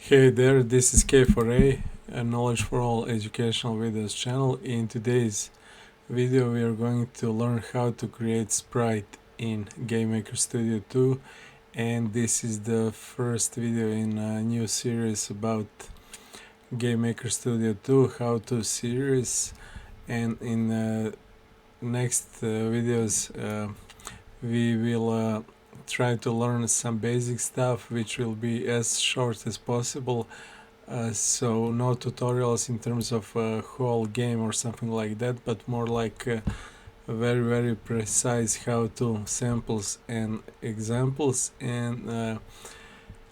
Hey there, this is K4A, a Knowledge for All educational videos channel. In today's video we are going to learn how to create sprite in GameMaker Studio 2, and this is the first video in a new series about GameMaker Studio 2 how-to series, and in next videos we will try to learn some basic stuff which will be as short as possible, so no tutorials in terms of a whole game or something like that, but more like very precise how-to samples and examples, and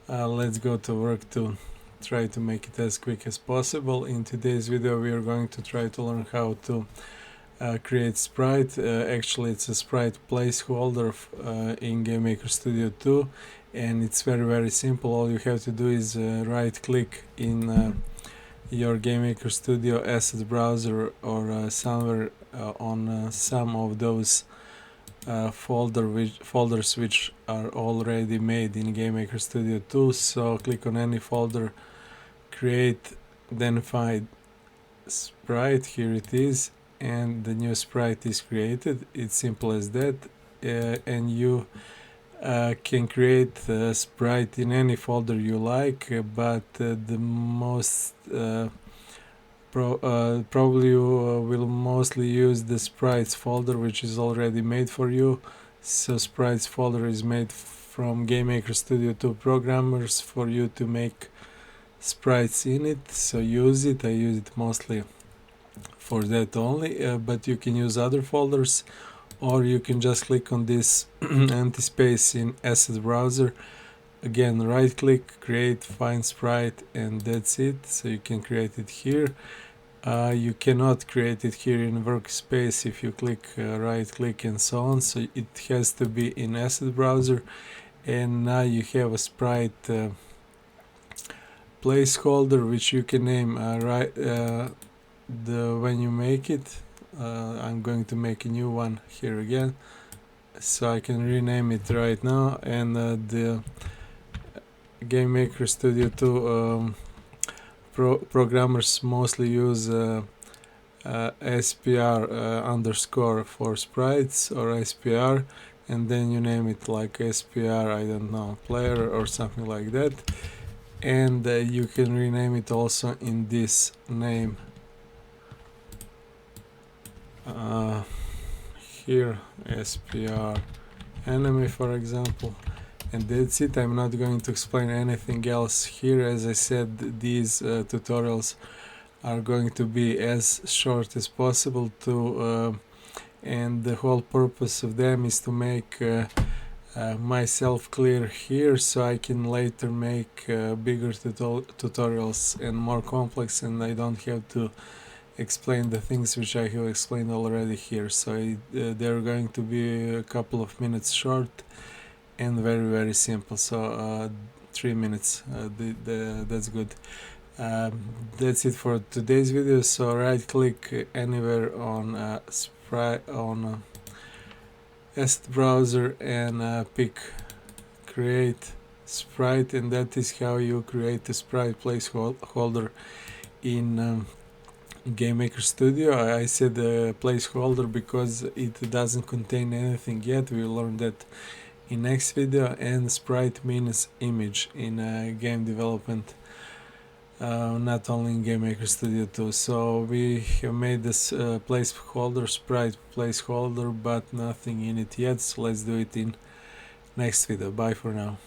let's go to work to try to make it as quick as possible. In today's video we are going to try to learn how to create sprite. Actually it's a sprite placeholder in GameMaker Studio 2, and it's very simple. All you have to do is right click in your GameMaker Studio asset browser or somewhere on some of those folders which are already made in GameMaker Studio 2. So click on any folder, create, then find sprite. Here it is, and the new sprite is created. It's simple as that, and you can create a sprite in any folder you like, but the most probably you will mostly use the sprites folder which is already made for you. So sprites folder is made from GameMaker Studio 2 programmers for you to make sprites in it, so use it. I use it mostly for that only, but you can use other folders, or you can just click on this empty space in asset browser, again right click, create, find sprite, and that's it. So you can create it here. You cannot create it here in workspace if you click right click and so on, so it has to be in asset browser. And now you have a sprite placeholder which you can name when you make it. I'm going to make a new one here again, so I can rename it right now. And the GameMaker Studio 2 programmers mostly use SPR underscore for sprites, or SPR, and then you name it like SPR, I don't know, player or something like that. And you can rename it also in this name here, SPR enemy for example, and that's it. I'm not going to explain anything else here. As I said, these tutorials are going to be as short as possible to and the whole purpose of them is to make myself clear here, so I can later make bigger tutorials and more complex, and I don't have to explain the things which I have explained already here. So they're going to be a couple of minutes short and very simple. So 3 minutes, that's good. That's it for today's video. So right click anywhere on sprite on asset browser and pick create sprite, and that is how you create a sprite placeholder in GameMaker Studio. I said placeholder because it doesn't contain anything yet. We'll learn that in next video. And sprite means image in game development, not only in GameMaker Studio 2. So we have made this placeholder, sprite placeholder, but nothing in it yet. So let's do it in next video. Bye for now.